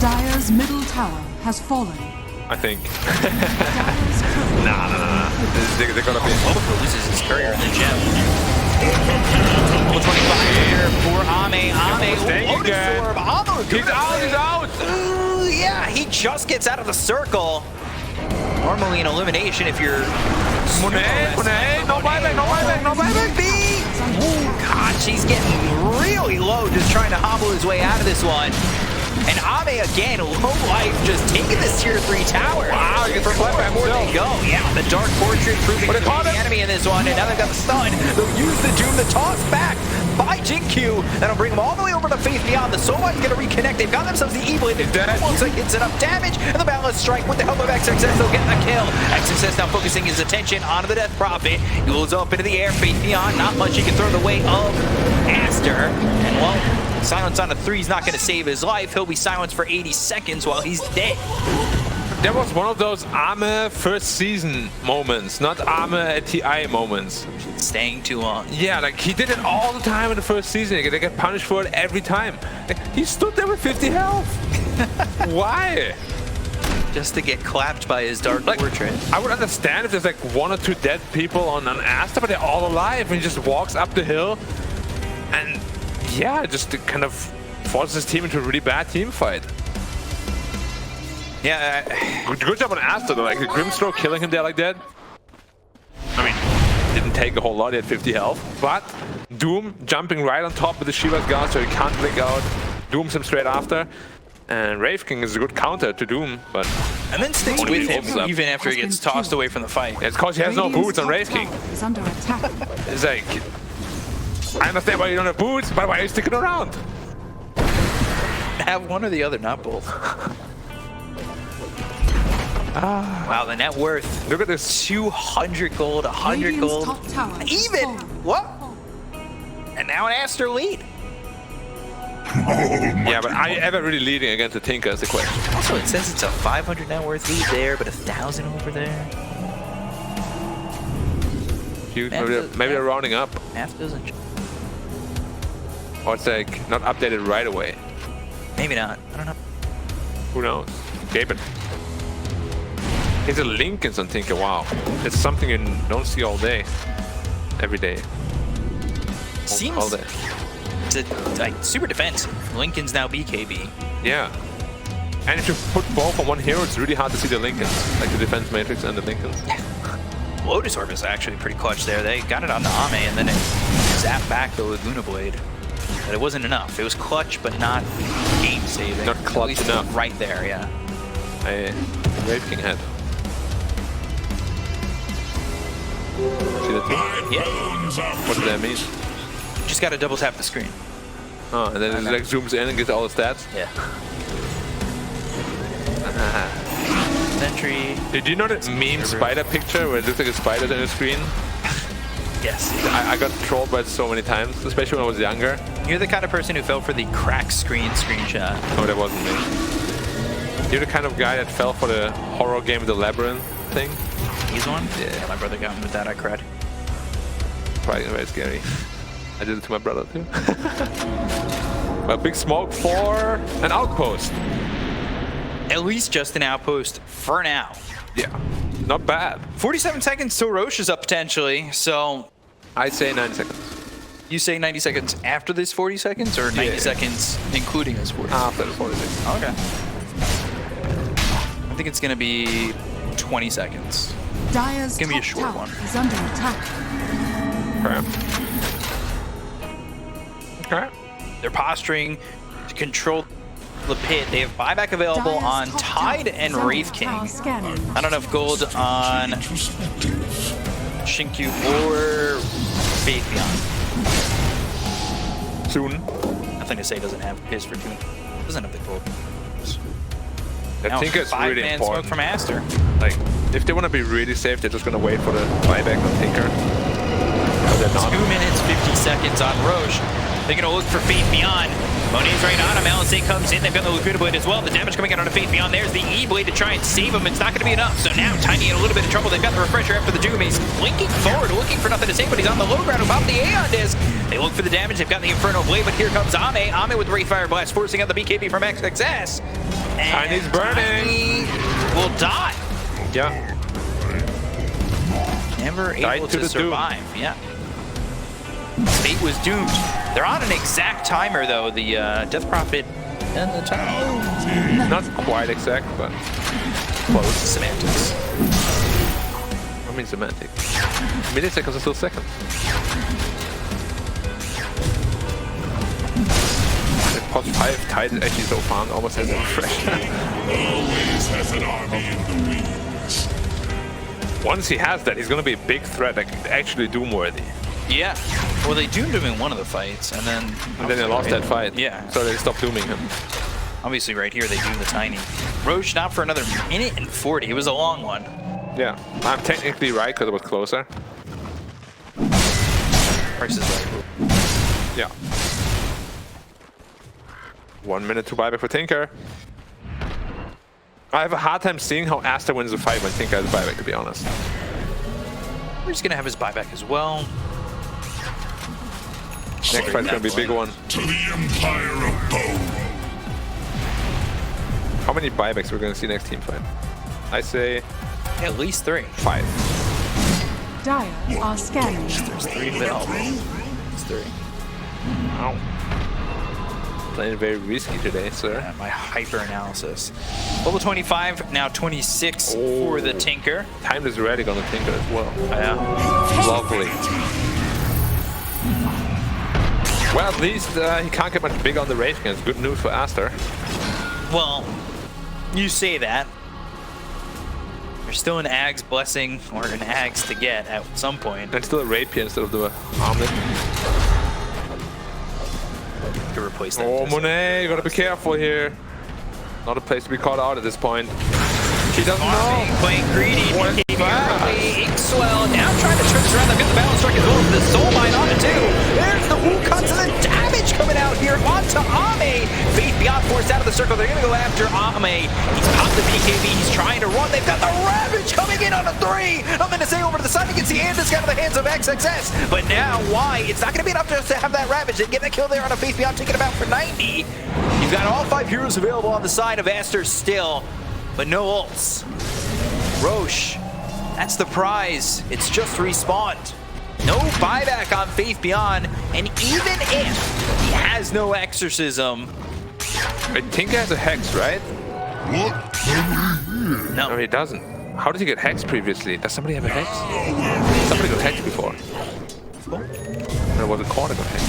Dire's middle tower has fallen. I think. Dire's current Nah. They're gonna be. Bobica loses his courier in the gem. Level 25 here for Ame. Staying Lotus again. Orb. Ame, He's out. He's out. Yeah, he just gets out of the circle. Normally an elimination if you're... Monet, no buyback. B! Ooh, God, she's getting really low just trying to hobble his way out of this one. And Ame again, low life, just taking this tier 3 tower. Wow, he gets For the flashback more they himself. go. Yeah, the Dark Portrait proving to be caught the him. enemy in this one. And now they've got the stun. They'll use the Doom, the toss back by Jinkyu. That'll bring them all the way over to Faith Beyond. The Soul One's going to reconnect. They've got themselves the Evil. It looks like it's enough damage. And the Balance Strike with the help of XXS, they'll get the kill. XXS now focusing his attention onto the Death Prophet. He goes up into the air. Faith Beyond, not much he can throw the way of Aster. And well, silence on a 3 is not going to save his life. He'll be silenced for 80 seconds while he's dead. That was one of those Arme first season moments, not Arme at TI moments. Staying too long. Yeah, like he did it all the time in the first season. They get punished for it every time. Like, he stood there with 50 health. Why? Just to get clapped by his dark portrait. I would understand if there's like 1 or 2 dead people on an Aster, but they're all alive, and he just walks up the hill, and yeah, just kind of forces his team into a really bad team fight. Yeah. Good job on Aster though, like the Grimstroke killing him there like that. I mean, didn't take a whole lot, he had 50 health, but Doom jumping right on top with the Shiva's guard so he can't blink out, dooms him straight after. And Wraith King is a good counter to Doom, but... And then sticks with him even after he gets tossed away from the fight. Yeah, it's because he has no boots on Wraith King. Is under attack. It's like... I understand why you don't have boots, but why are you sticking around? Have one or the other, not both. Wow, the net worth. Look at this. 200 gold, 100 Radiant's gold. top tower is Even! fallen. What? And now an Aster lead. Yeah, but are you ever really leading against the Tinker is the question. Also, it says it's a 500 net worth lead there, but 1,000 over there. Cute. Maybe they're rounding up. Half doesn't. Or it's like not updated right away. Maybe not. I don't know. Who knows? Gaben. He's a Lincolns on Tinker. Wow. It's something you don't see all day. Every day. Seems all day. to, like, super defensive. Lincoln's now BKB. Yeah. And if you put both on one hero, it's really hard to see the Lincolns. Like the defense matrix and the Lincolns. Lotus Orb is actually pretty clutch there. They got it on the Ame and then it zapped back the Laguna Blade. But it wasn't enough. It was clutch, but not game saving. Not clutch enough. Right there, yeah. Wraith King head. See that too? Yeah. What does that mean? Just gotta double tap the screen. Oh, and then it like zooms in and gets all the stats? Yeah. Sentry. Did you know that meme spider picture where it looks like a spider on the screen? Yes. I got trolled by it so many times, especially when I was younger. You're the kind of person who fell for the crack screen screenshot. No, that wasn't me. You're the kind of guy that fell for the horror game The Labyrinth thing. He's one? Yeah, my brother got me with that, I cried. Probably very scary. I did it to my brother too. A big smoke for an outpost. At least just an outpost for now. Yeah, not bad. 47 seconds till Roche is up potentially, so... I say 90 seconds. You say 90 seconds after this 40 seconds, or 90 seconds including this 40 seconds? After the 40 seconds. Okay. I think it's gonna be 20 seconds. Dire's Give me a top short tower one. is under attack. Okay. They're posturing to control the pit. They have buyback available Dire's on top Tide tower and is under Wraith King. tower scanning. Not enough gold on Shinku or Faithion. Soon. Nothing to say doesn't have his Fortuna. Doesn't have the gold. I think it's really Five-man important. smoke from Aster. Like, if they want to be really safe, they're just going to wait for the buyback on Tinker. But they're not. 2 minutes, 50 seconds on Roche. They're going to look for Faith Beyond. Monet's right on him. LSA comes in. They've got the Laguna Blade as well. The damage coming out on Faith Beyond. There's the E-Blade to try and save him. It's not going to be enough. So now Tiny in a little bit of trouble. They've got the refresher after the Doom. He's blinking forward, looking for nothing to save, but he's on the low ground above the Aeon disc. They look for the damage. They've got the Inferno Blade, but here comes Ame. Ame with Wraith Fire Blast, forcing out the BKB from XXS. And Tiny's burning. Tiny will die. Yeah. Never Died able to to the survive. Yeah. Fate was doomed. They're on an exact timer, though. The Death Prophet and the time. Not quite exact, but close. Semantics. I mean semantic. Milliseconds are still seconds. Pos 5 Tide is actually so fun, almost has a refresh. Always has an army in the wings. Once he has that, he's gonna be a big threat, like actually Doom-worthy. Yeah. Well, they doomed him in one of the fights, and then They lost that fight. Yeah. So they stopped dooming him. obviously right here they doomed the Tiny. Roche not for another minute and 40. It was a long one. Yeah, I'm technically right because it was closer. Price is right. Yeah. 1 minute to buyback for Tinker. I have a hard time seeing how Aster wins the fight when Tinker has a buyback, to be honest. We're just gonna have his buyback as well. Next fight's gonna be a big one. To the Empire of Bone. How many buybacks we're gonna see next team fight? I say At least 3. 5. Dire are scanning. There's 3 available. It's 3. Wow. Playing very risky today, sir. Yeah, my hyper analysis. Level 25, now 26 for the Tinker. Time is erratic on the Tinker as well. Yeah. Lovely. Well, at least he can't get much bigger on the Wraith against. Good news for Aster. Well, you say that. There's still an Ag's blessing or an Ag's to get at some point. And still a Rapier instead of the Armlet. To replace that. Oh, Monet, you gotta be careful here. Not a place to be caught out at this point. He doesn't know. Playing greedy. What is that? Inkswell now trying to turn this around. They've got the balance strike as well as the soul mine on it too. There's the Wukong, and the damage coming out here onto Ame. Faith Beyond forced out of the circle. They're gonna go after Ame. He's popped the BKB. He's trying to run. They've got the Ravage coming in on a 3. Nothing to say over to the side. You can see Anders out of the hands of XXS. But now, why? It's not gonna be enough just to have that Ravage. They get the kill there on a Faith Beyond, taking him out for 90. You've got all 5 heroes available on the side of Aster still, but no ults. Roche, that's the prize. It's just respawned. No buyback on Faith Beyond, and even if he has no exorcism, I think he has a Hex, right? What can we No, he doesn't. How did he get Hex previously? Does somebody have a Hex? Somebody got Hex before. Or was it Corner got Hex?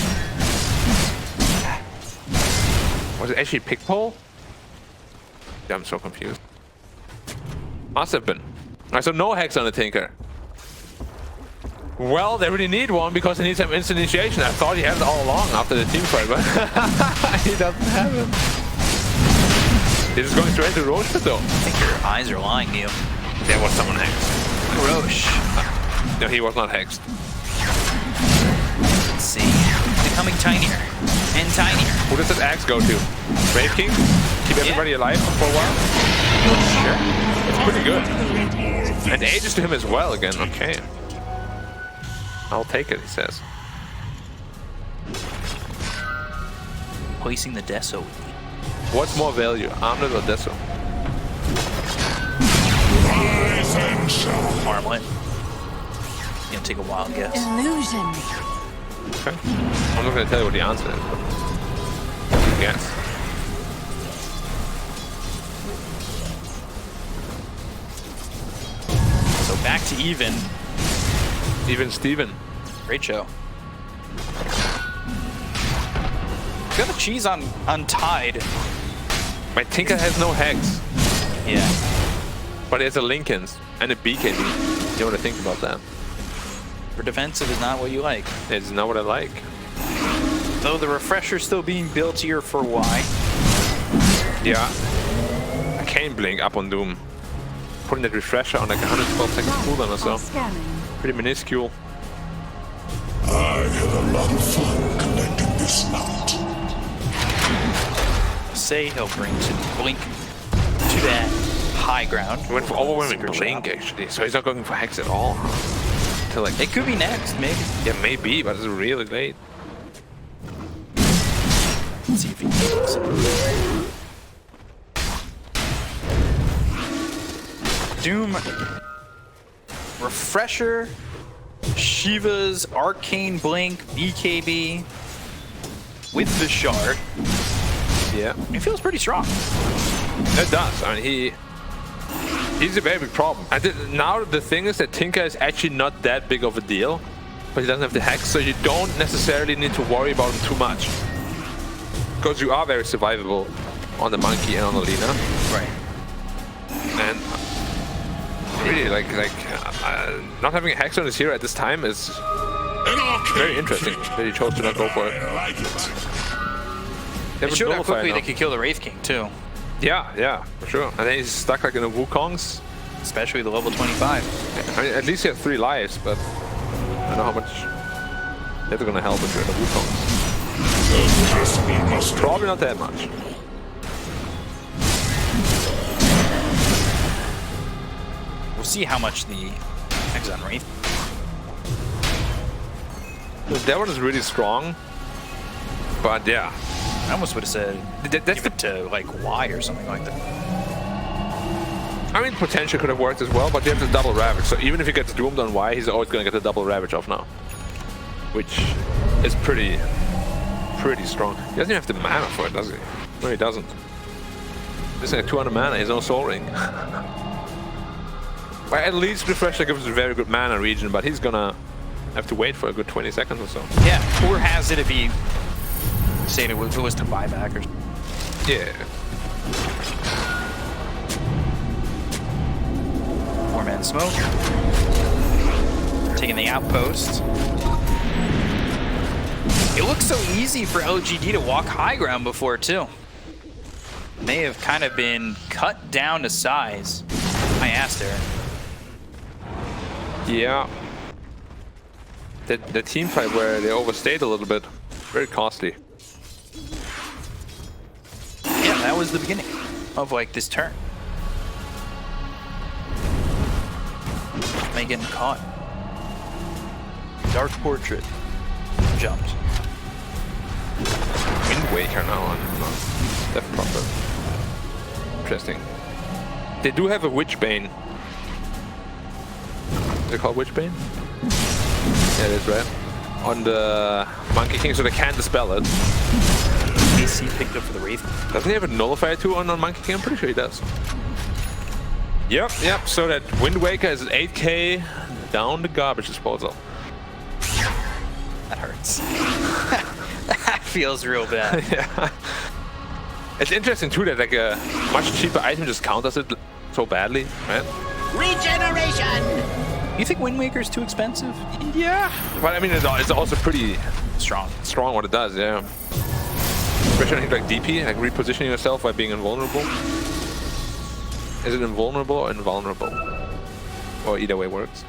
Was it actually Pickpole? Yeah, I'm so confused. Must have been. Alright, so no Hex on the Tinker. Well, they really need one because they need some instant initiation. I thought he had it all along after the team fight, but he doesn't have it. He's just going straight to Roche though. I think your eyes are lying to you. There was someone Hexed. Roche. No, he was not Hexed. Let's see. Becoming tinier and tinier. Who does that axe go to? Wraith King? Keep everybody alive for a while? Sure. It's pretty good. And ages to him as well again. Okay. I'll take it, he says. Placing the Deso. What's more value, Armlet or Deso? rise and shine? Armlet. Gonna take a wild guess. Illusion. Okay. I'm not going to tell you what the answer is, but yes. So back to even. Even Steven. Great show. Got the cheese on Untied. My Tinker has no Hex, Yeah. but it's a Lincoln's and a BKB. You want to think about that. For defensive is not what you like. It's not what I like. Though the refresher's still being built here for Y. Yeah. I can't blink up on Doom. Putting that refresher on like 112 seconds cooldown or so. Scanning. Pretty minuscule. I had a lot of fun collecting this loot. Say he'll bring to blink to that high ground. He went for overwhelming Super blink shot. actually, so he's not going for Hex at all. Till like, It could be next, maybe. yeah, maybe, but it's really late. Let's see if he kills. Doom. Refresher. Shiva's Arcane Blink, BKB. With the shard. Yeah, It feels pretty strong. that does. I mean, he's a very big problem. Now the thing is that Tinker is actually not that big of a deal, but he doesn't have the Hex, so you don't necessarily need to worry about him too much. Because you are very survivable on the Monkey and on the Lina. Right. And really, not having a Hex on his hero at this time is An arcane very interesting that he chose to not go for it. I like it. They It have a showed how dual fight quickly now. they could kill the Wraith King, too. Yeah, for sure. And then he's stuck like in the Wukongs. Especially the level 25. I mean, at least he has 3 lives, but I don't know how much they're gonna help if you're in the Wukongs. The vessel must Probably not that much. see how much the Exxon Wraith. That one is really strong. But yeah. I almost would have said give it to like Y or something like that. I mean, potential could have worked as well, but he has a double ravage. So even if he gets doomed on Y, he's always going to get the double ravage off now, which is pretty strong. He doesn't even have the mana for it, does he? No, he doesn't. He's like 200 mana. He's no Soul Ring. Well, at least Refresher gives a very good mana region, but he's gonna have to wait for a good 20 seconds or so. Yeah, or has it if he saying it was to buy back or. Yeah. 4-man smoke. Taking the outpost. It looks so easy for LGD to walk high ground before too. They have kind of been cut down to size by Aster. Yeah. The team fight where they overstayed a little bit. Very costly. Yeah, that was the beginning of like this turn. They getting caught. Dark Portrait jumped. Wind Waker now on Death Prophet. Interesting. They do have a Witchbane. Is it called Witchbane? Yeah, it is, right? On the Monkey King, so they can't dispel it. DPC picked up for the Wraith. Doesn't he have a Nullifier too on Monkey King? I'm pretty sure he does. Yep. So that Wind Waker is 8k down the garbage disposal. That hurts. That feels real bad. Yeah. It's interesting too that like a much cheaper item just counters it so badly, right? Regeneration! You think Wind Waker is too expensive? Yeah. But I mean, it's also pretty Strong. strong what it does, yeah. Especially like DP, like repositioning yourself by being invulnerable. Is it invulnerable or invulnerable? Or either way works.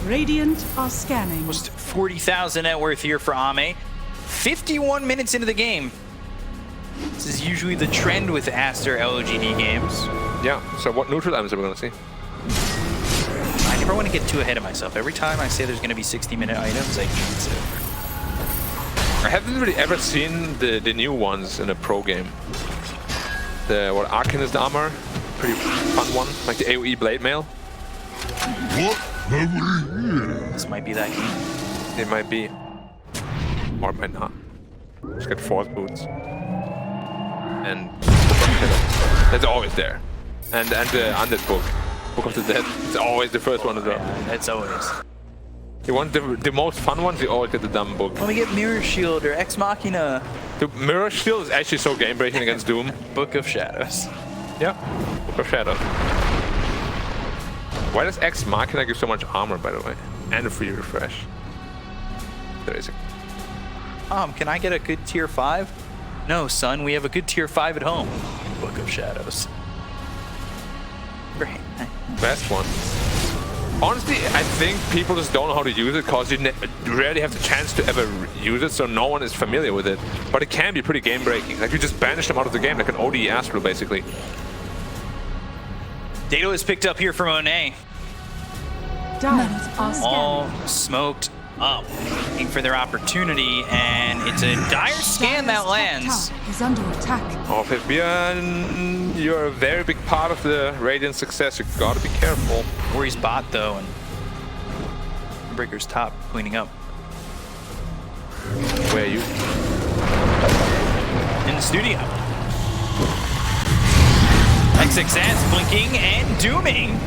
Radiant are scanning. Almost 40,000 net worth here for Ame. 51 minutes into the game. This is usually the trend with Aster LGD games. Yeah, so what neutral items are we going to see? I never want to get too ahead of myself. Every time I say there's going to be 60-minute items, I jinx it. I haven't really ever seen the new ones in a pro game. The Arcanist armor, pretty fun one, like the AoE blade mail. What have we here? This might be that game. It might be, or it might not. Just get Force Boots. And that's always there. And the Undead Book of the Dead. It's always the first one to drop. Yeah, it's always. You want the most fun ones, you always get the dumb book. Let me get Mirror Shield or Ex Machina. The Mirror Shield is actually so game breaking against Doom. Book of Shadows. Yeah, Book of Shadows. Why does Ex Machina give so much armor, by the way? And a free refresh. There is a... Can I get a good tier 5? No, son, we have a good tier 5 at home. Book of Shadows. Great. Best one. Honestly, I think people just don't know how to use it because you rarely have the chance to ever use it, so no one is familiar with it. But it can be pretty game breaking. Like you just banish them out of the game like an OD Astral, basically. Dado is picked up here from Monet. Dire are All scanning. smoked up, looking for their opportunity, and it's a dire scan that lands. Tower is under attack. Oh, Björn, you're a very big part of the Radiant success. You gotta be careful. Worry's bot though, and Breaker's top cleaning up. Where are you? In the studio. XXS blinking and dooming.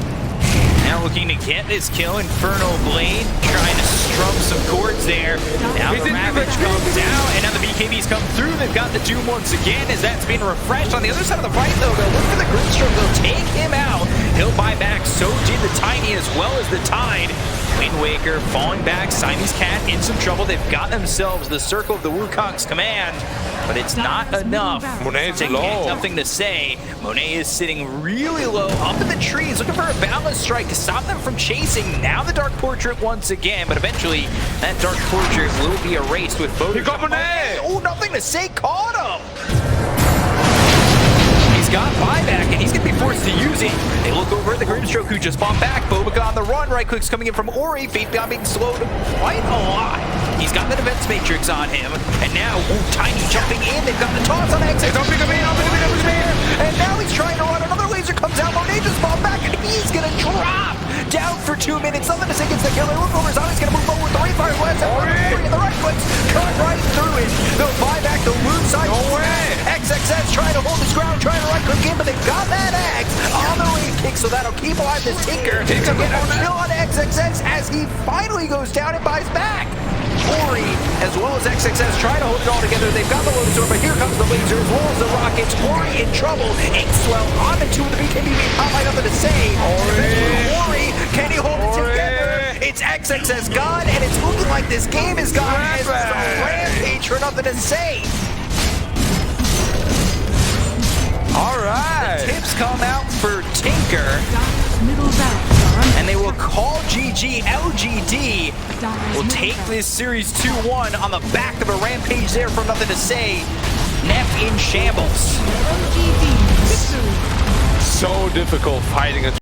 Now looking to get this kill. Infernal Blade trying to strum some chords there. Now the Ravage comes out, and now the BKBs come through. They've got the Doom once again as that's being refreshed. On the other side of the fight, though, they'll look for the Grimstroke. They'll take him out. He'll buy back. So did the Tiny as well as the Tide. Wind Waker falling back. Siamese Cat in some trouble. They've got themselves the Circle of the Wukong's command, but it's not enough. Monet's to low. get something to say. Monet is sitting really low up in the trees, looking for a balance strike to stop them from chasing. Now the Dark Portrait once again, but eventually that Dark Portrait will be erased with Photoshop. He got Monet! Oh, nothing to say, caught him! He's got buyback, and he's going to be forced to use it. They look over at the Grimstroke, who just bought back. Bobica on the run. Right click's coming in from Ori. Faithbeyond being slowed quite a lot. He's got the defense matrix on him, and now Tiny jumping in. They've got the toss on X. And now he's trying to run. Another laser comes out. Monet just bought back, and he's going to drop down for 2 minutes. Nothing to say against the killer. Look over. Zombie's going to move forward with the Wraith Blast. And the right foot cut right through it. They'll buy back the loot side. No way. XXS trying to hold his ground, trying to right click in, but they've got that X on the Wraith kick, so that'll keep alive this Tinker. To get a kill on XXS as he finally goes down and buys back. Ori, as well as XXS, trying to hold it all together. They've got the Lotus Orb, but here comes the laser, as well as the rockets. Ori in trouble. Inkswell on the two of the BKB. Not nothing to say. Ori, can he hold it together? It's XXS gone, and it's looking like this game is gone. It's a rampage for nothing to say. All right. Tips come out for Tinker, Dire's middle barracks are under and they will attack. call GG.LGD. Dire's We'll middle take barracks- this series 2-1 on the back of a rampage there from nothing to say. Neff in shambles. LGD victory. So difficult fighting a